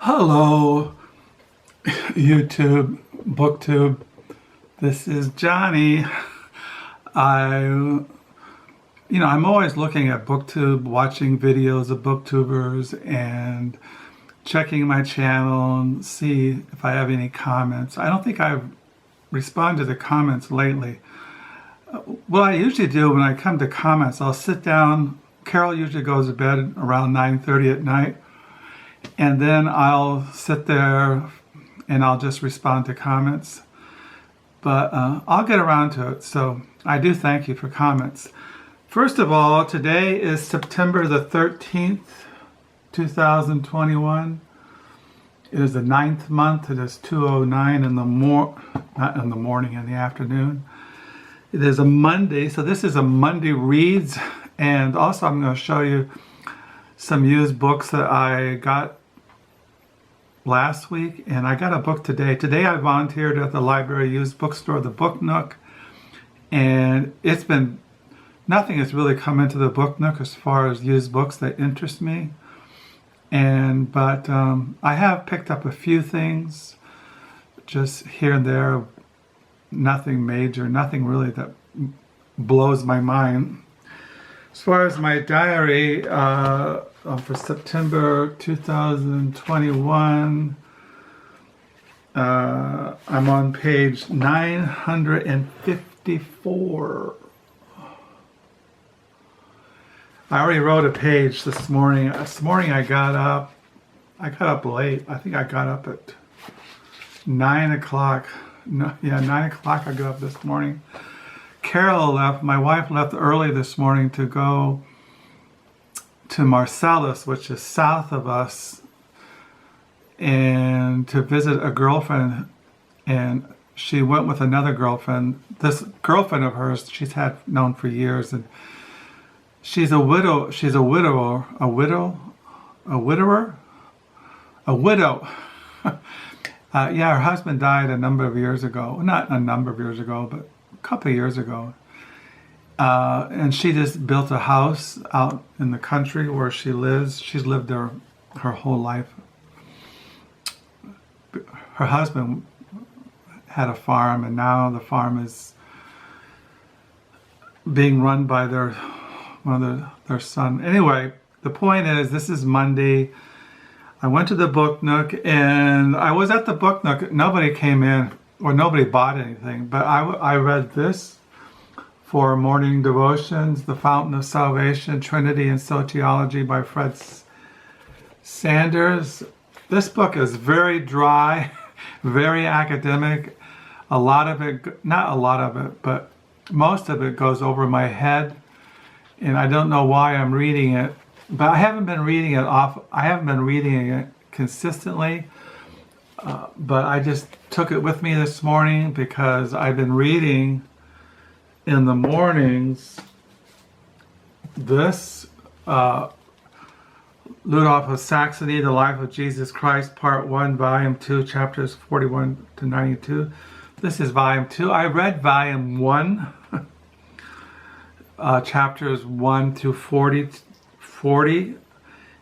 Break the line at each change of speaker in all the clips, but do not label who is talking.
Hello, YouTube, BookTube. This is Johnny. I'm always looking at BookTube, watching videos of BookTubers, and checking my channel and see if I have any comments. I don't think I've responded to comments lately. What I usually do when I come to comments, I'll sit down. Carol usually goes to bed around 9:30 at night. And then I'll sit there and I'll just respond to comments. But I'll get around to it. So I do thank you for comments. First of all, today is September the 13th, 2021. It is the 9th month. It is 2:09 in the not in the morning, in the afternoon. It is a Monday. So this is a Monday Reads. And also I'm going to show you some used books that I got last week, and I got a book today. Today I volunteered at the library used bookstore, the Book Nook, and nothing has really come into the Book Nook as far as used books that interest me. But I have picked up a few things, just here and there, nothing major, nothing really that blows my mind. As far as my diary, for September 2021, I'm on page 954. I already wrote a page this morning. This morning I got up late. I think I got up at 9 o'clock. 9 o'clock I got up this morning. Carol left, my wife left early this morning to go to Marcellus, which is south of us, and to visit a girlfriend. And she went with another girlfriend. This girlfriend of hers, she's known for years, and she's a widow. She's a widower. Yeah, her husband died a number of years ago. Not a number of years ago, but a couple of years ago. And she just built a house out in the country where she lives. She's lived there her whole life. Her husband had a farm, and now the farm is being run by their son. Anyway, the point is, this is Monday. I went to the Book Nook, and I was at the Book Nook. Nobody came in, or nobody bought anything, but I read this for morning devotions, The Fountain of Salvation, Trinity and Soteriology by Fred Sanders. This book is very dry, very academic. A lot of it, not a lot of it, but most of it goes over my head, and I don't know why I'm reading it. But I haven't been reading it consistently. But I just took it with me this morning because I've been reading in the mornings this Ludolph of Saxony, The Life of Jesus Christ, Part 1, Volume 2, Chapters 41 to 92. This is Volume 2. I read Volume 1, Chapters 1 to 40,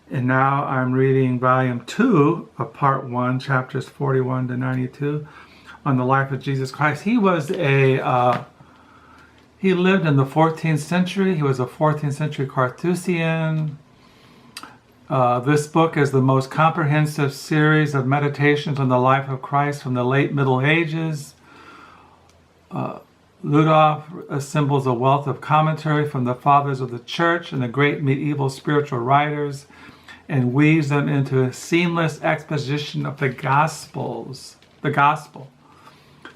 and now I'm reading Volume 2 of Part 1, Chapters 41 to 92, on the life of Jesus Christ. He lived in the 14th century. He was a 14th century Carthusian. This book is the most comprehensive series of meditations on the life of Christ from the late Middle Ages. Ludolph assembles a wealth of commentary from the fathers of the church and the great medieval spiritual writers, and weaves them into a seamless exposition of the gospel.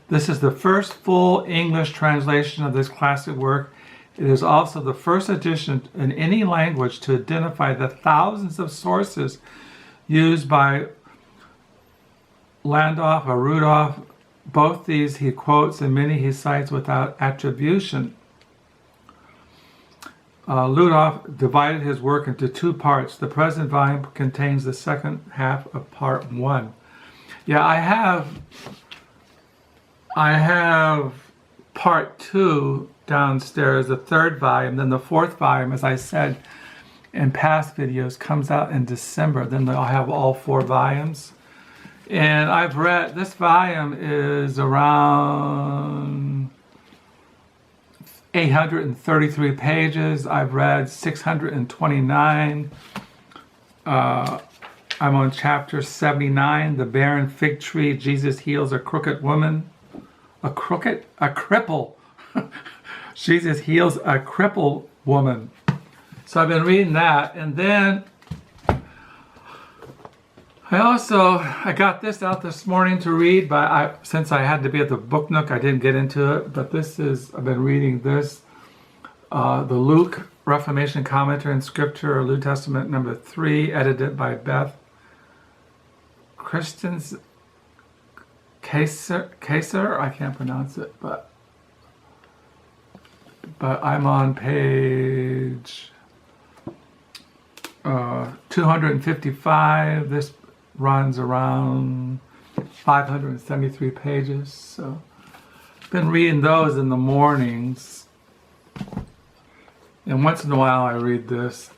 This is the first full English translation of this classic work. It is also the first edition in any language to identify the thousands of sources used by Landolph or Rudolph. Both these he quotes, and many he cites without attribution. Ludolph divided his work into two parts. The present volume contains the second half of Part 1. Yeah, I have Part 2 downstairs, the third volume. Then the fourth volume, as I said in past videos, comes out in December. Then I'll have all 4 volumes. And I've read, this volume is around 833 pages. I've read 629. I'm on chapter 79, the barren fig tree. Jesus heals a crooked woman. A cripple. Jesus heals a crippled woman. So I've been reading that. And then I got this out this morning to read, but since I had to be at the book nook, I didn't get into it. But I've been reading this, the Luke Reformation Commentary in Scripture, New Testament number 3, edited by Beth. Christians, Kessler, I can't pronounce it, but I'm on page 255. This runs around 573 pages. So I've been reading those in the mornings. And once in a while I read this.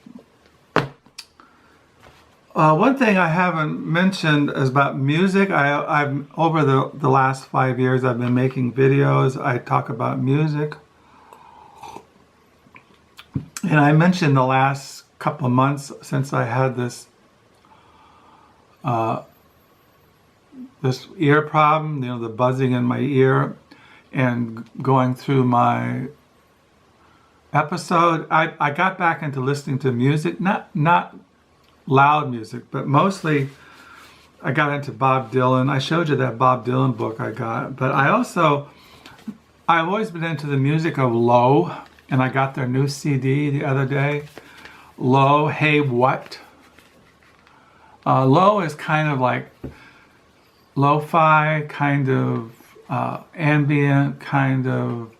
One thing I haven't mentioned is about music. I've over the last 5 years I've been making videos. I talk about music. And I mentioned the last couple of months since I had this ear problem, the buzzing in my ear, and going through my episode, I got back into listening to music, not loud music, but mostly I got into Bob Dylan. I showed you that Bob Dylan book I got, but I've always been into the music of Low, and I got their new CD the other day. Low, Hey What? Low is kind of like lo-fi, kind of ambient, kind of.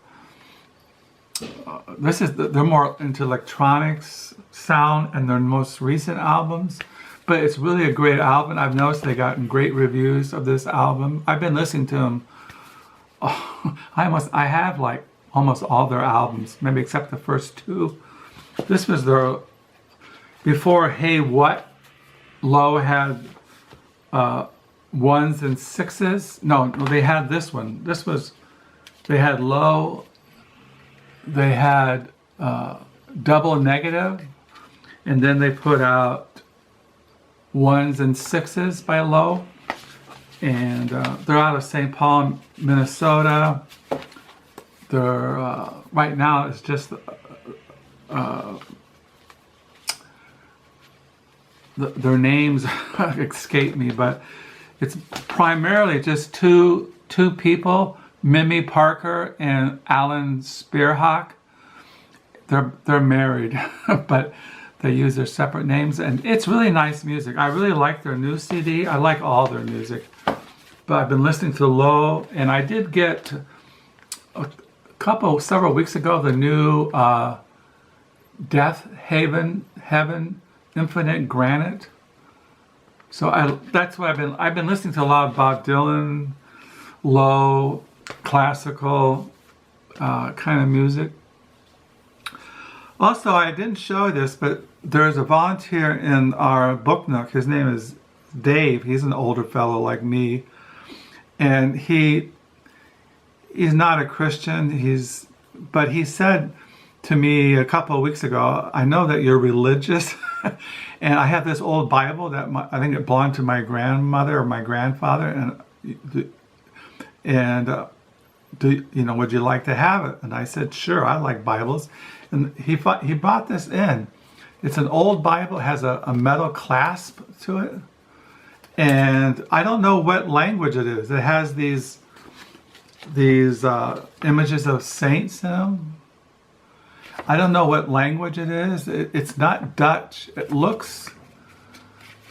They're more into electronics sound and their most recent albums, but it's really a great album. I've noticed they gotten great reviews of this album. I've been listening to them. I have like almost all their albums, maybe except the first two. This was before Hey What. Low had ones and sixes. No, they had this one. They had Low. They had Double Negative, and then they put out ones and sixes by Low, and they're out of St. Paul, Minnesota. They're right now it's just their names escape me, but it's primarily just two people, Mimi Parker and Alan Spearhawk. They're married, but they use their separate names, and it's really nice music. I really like their new CD. I like all their music, but I've been listening to Low, and I did get several weeks ago the new Death Heaven Infinite Granite. So that's what I've been listening to a lot of Bob Dylan, Low, classical kind of music. Also, I didn't show this, but there's a volunteer in our book nook. His name is Dave. He's an older fellow like me, and he's not a Christian. But he said to me a couple of weeks ago, "I know that you're religious." And I have this old Bible that I think it belonged to my grandmother or my grandfather, and would you like to have it? And I said, sure, I like Bibles. And he brought this in. It's an old Bible, it has a metal clasp to it, and I don't know what language it is. It has these images of saints in them. I don't know what language it is. It's not Dutch. It looks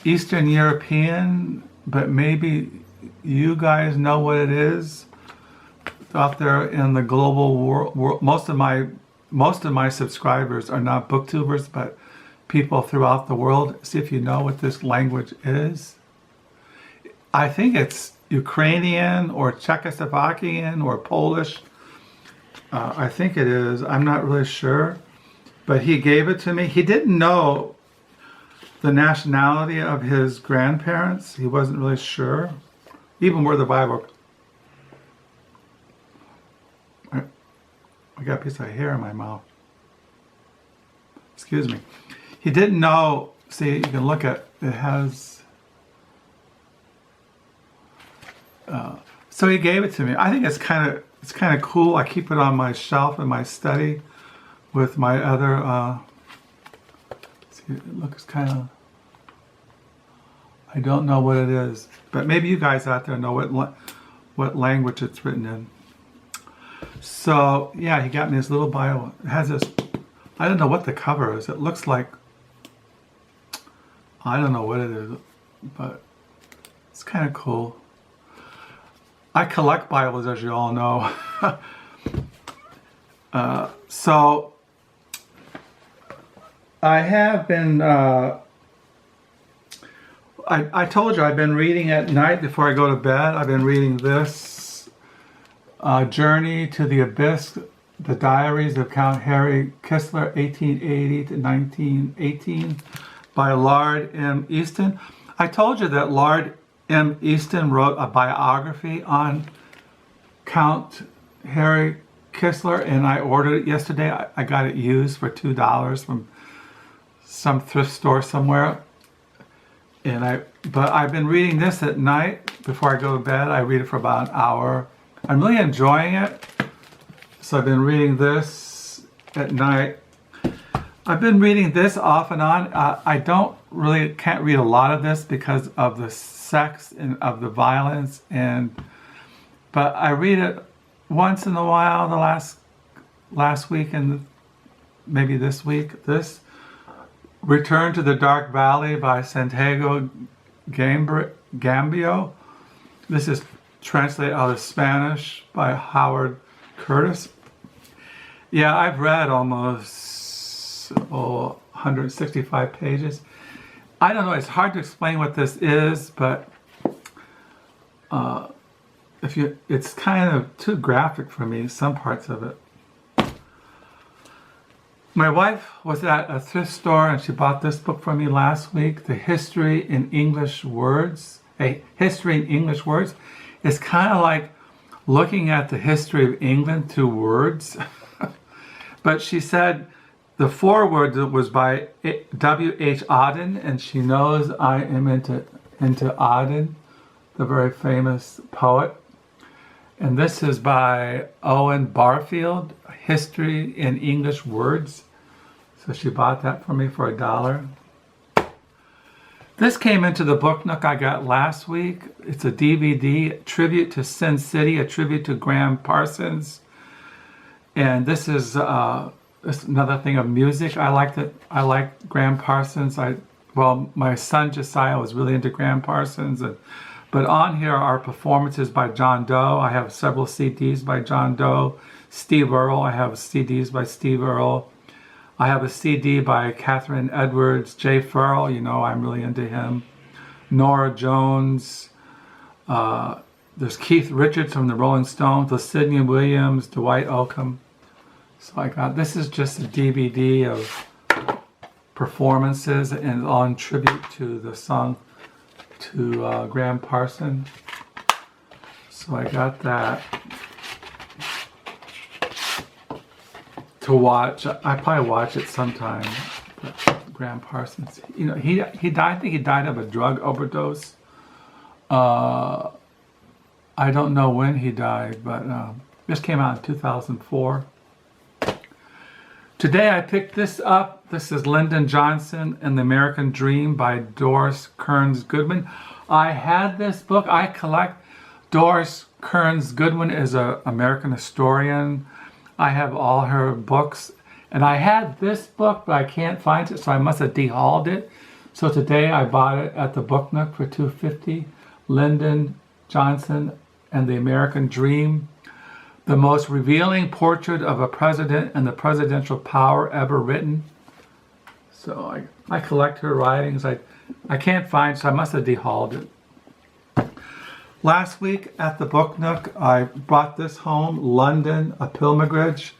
Eastern European, but maybe you guys know what it is out there in the global world. Most of my subscribers are not booktubers, but people throughout the world. See if you know what this language is. I think it's Ukrainian or Czechoslovakian or Polish. I think it is. I'm not really sure. But he gave it to me. He didn't know the nationality of his grandparents. He wasn't really sure. even where the Bible. I got a piece of hair in my mouth. Excuse me. He didn't know. See, you can look at it. Has. So he gave it to me. I think it's kind of cool. I keep it on my shelf in my study with my other. See, it looks kind of. I don't know what it is, but maybe you guys out there know what language it's written in. So yeah, he got me this little Bible. It has this. I don't know what the cover is. It looks like. I don't know what it is, but it's kind of cool. I collect Bibles, as you all know. So I have been. I told you I've been reading at night before I go to bed. I've been reading this Journey to the Abyss, the Diaries of Count Harry Kessler, 1880 to 1918, by Laird M. Easton. I told you that Laird M. Easton wrote a biography on Count Harry Kessler, and I ordered it yesterday. I got it used for $2 from some thrift store somewhere. But I've been reading this at night before I go to bed. I read it for about an hour. I'm really enjoying it. So I've been reading this at night. I've been reading this off and on. I can't read a lot of this because of the sex and of the violence, but I read it once in a while. The last week and maybe this week. This Return to the Dark Valley by Santiago Gamboa. This is translated out of Spanish by Howard Curtis. Yeah, I've read almost 165 pages. I don't know, it's hard to explain what this is, but it's kind of too graphic for me, some parts of it. My wife was at a thrift store and she bought this book for me last week, The History in English Words. A History in English Words. It's kind of like looking at the history of England through words. But she said the foreword was by W.H. Auden, and she knows I am into Auden, the very famous poet. And this is by Owen Barfield, History in English Words. So she bought that for me for $1. This came into the book nook I got last week. It's a DVD, Tribute to Sin City, a tribute to Graham Parsons. And this is another thing of music. I like Graham Parsons. My son Josiah was really into Graham Parsons. But on here are performances by John Doe. I have several CDs by John Doe. Steve Earle, I have CDs by Steve Earle. I have a CD by Catherine Edwards, Jay Farrell, you know I'm really into him. Nora Jones. There's Keith Richards from the Rolling Stones, Sidney Williams, Dwight Oakham. So this is just a DVD of performances and on tribute to the song to Graham Parsons. So I got that to watch. I probably watch it sometime. Graham Parsons, you know, he died. I think he died of a drug overdose. I don't know when he died, but this came out in 2004. Today I picked this up. This is Lyndon Johnson and the American Dream by Doris Kearns Goodwin. I had this book. I collect. Doris Kearns Goodwin is an American historian. I have all her books. And I had this book, but I can't find it, so I must have dehauled it. So today I bought it at the Book Nook for $2.50. Lyndon Johnson and the American Dream. The most revealing portrait of a president and the presidential power ever written. So I collect her writings. I can't find it, so I must have dehauled it. Last week at the Book Nook, I brought this home, London, A Pilgrimage,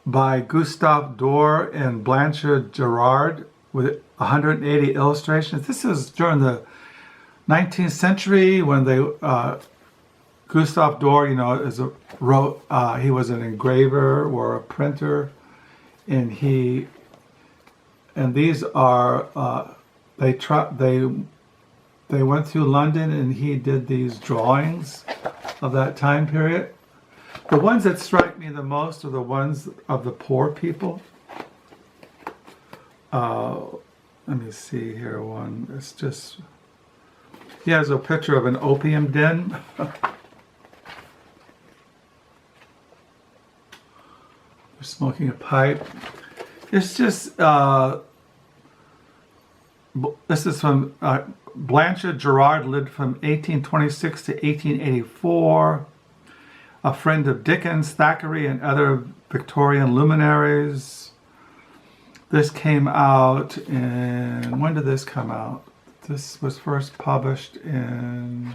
by Gustave Dore and Blanchard Jerrold, with 180 illustrations. This is during the 19th century, when they Gustave Dore, he was an engraver or a printer, and these are they went through London, and he did these drawings of that time period. The ones that strike me the most are the ones of the poor people. Let me see here one. It's just, he has a picture of an opium den. They're smoking a pipe. It's just, this is from Blanchard. Jerrold lived from 1826 to 1884. A friend of Dickens, Thackeray, and other Victorian luminaries. This came out in, when did this come out? This was first published in,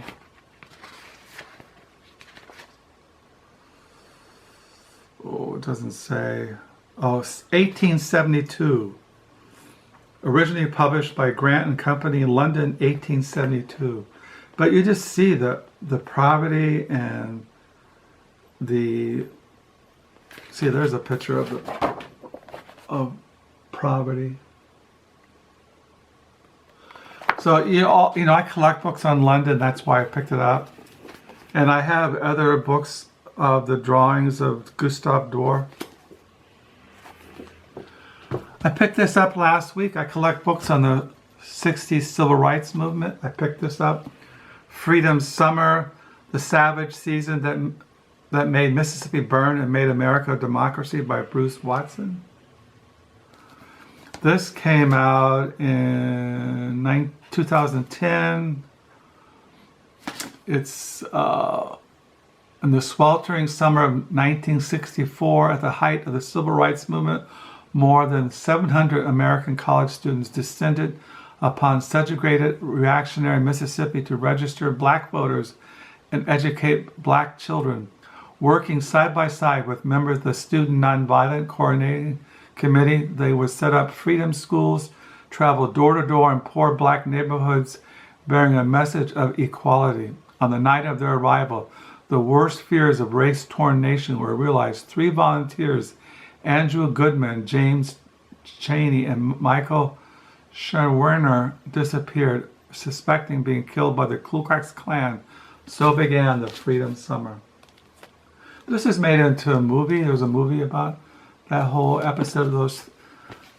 it doesn't say, 1872. Originally published by Grant and Company in London, 1872. But you just see the poverty and see, there's a picture of poverty. So I collect books on London. That's why I picked it up, and I have other books of the drawings of Gustave Dore. I picked this up last week. I collect books on the 60s civil rights movement. I picked this up. Freedom's Summer, the Savage Season that made Mississippi burn and made America a democracy, by Bruce Watson. This came out in 2010. It's in the sweltering summer of 1964, at the height of the civil rights movement, more than 700 American college students descended upon segregated reactionary Mississippi to register black voters and educate black children. Working side by side with members of the Student Nonviolent Coordinating Committee, they would set up freedom schools, travel door to door in poor black neighborhoods, bearing a message of equality. On the night of their arrival, the worst fears of race-torn nation were realized. 3 volunteers, Andrew Goodman, James Cheney, and Michael Scherwerner, disappeared, suspecting being killed by the Ku Klux Klan. So began the Freedom Summer. This is made into a movie. There was a movie about that whole episode of those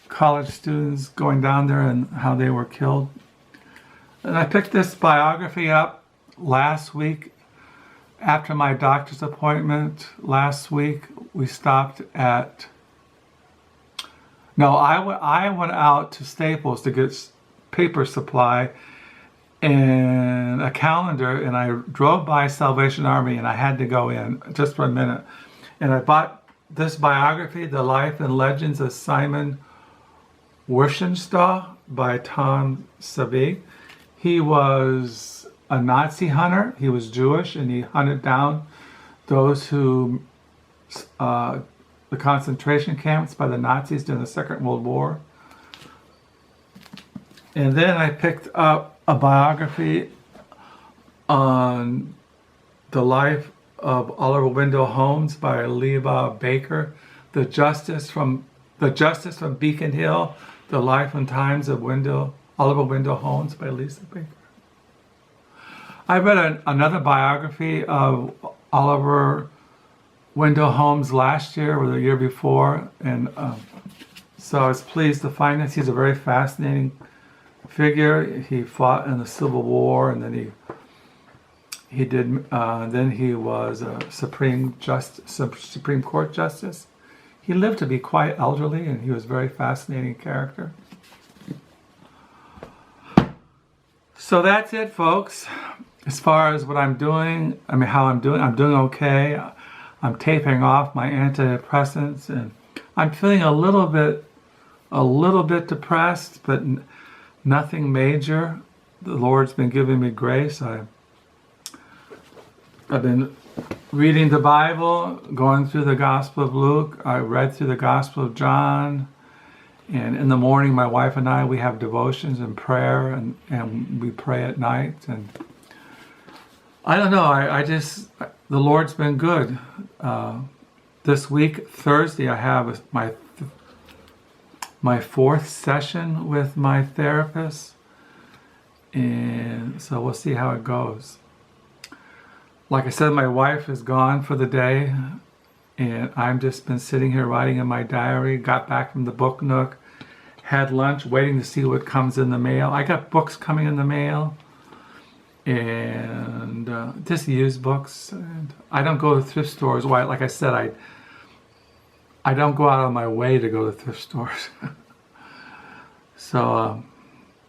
college students going down there and how they were killed. And I picked this biography up last week after my doctor's appointment. Last week we stopped at, I went out to Staples to get paper supply and a calendar, and I drove by Salvation Army, and I had to go in just for a minute. And I bought this biography, The Life and Legends of Simon Wiesenthal by Tom Savig. He was a Nazi hunter. He was Jewish, and he hunted down those who, the concentration camps by the Nazis during the Second World War. And then I picked up a biography on the life of Oliver Wendell Holmes by Liva Baker, the Justice from Beacon Hill, The Life and Times of Oliver Wendell Holmes by Lisa Baker. I read another biography of Oliver Wendell Holmes last year or the year before, and so I was pleased to find this. He's a very fascinating figure. He fought in the Civil War, and then then he was a Supreme Court justice. He lived to be quite elderly, and he was a very fascinating character. So that's it, folks. As far as what I'm doing, how I'm doing okay. I'm tapering off my antidepressants, and I'm feeling a little bit depressed, but nothing major. The Lord's been giving me grace. I've been reading the Bible, going through the Gospel of Luke. I read through the Gospel of John, And in the morning, my wife and I, we have devotions and prayer, and we pray at night. And I don't know, I just, the Lord's been good. This week, Thursday, I have my fourth session with my therapist. And so we'll see how it goes. Like I said, my wife is gone for the day, and I've just been sitting here writing in my diary. Got back from the book nook, had lunch, waiting to see what comes in the mail. I got books coming in the mail, and just used books. And I don't go to thrift stores. Why? Like I said, I don't go out of my way to go to thrift stores. So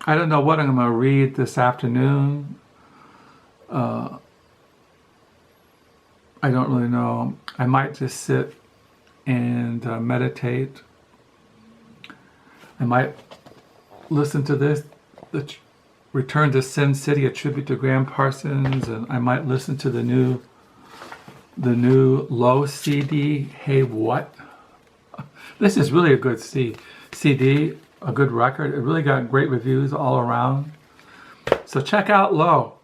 I don't know what I'm going to read this afternoon. I don't really know. I might just sit and meditate. I might listen to this, the Return to Sin City, a tribute to Graham Parsons, and I might listen to the new Low CD, Hey What? This is really a good CD, a good record. It really got great reviews all around. So check out Low.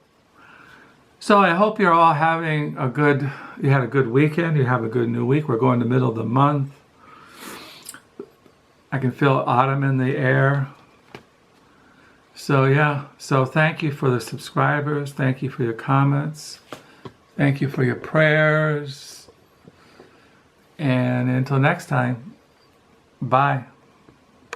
So I hope you're all having you had a good weekend, you have a good new week. We're going to the middle of the month. I can feel autumn in the air. So yeah, so thank you for the subscribers. Thank you for your comments. Thank you for your prayers. And until next time, bye.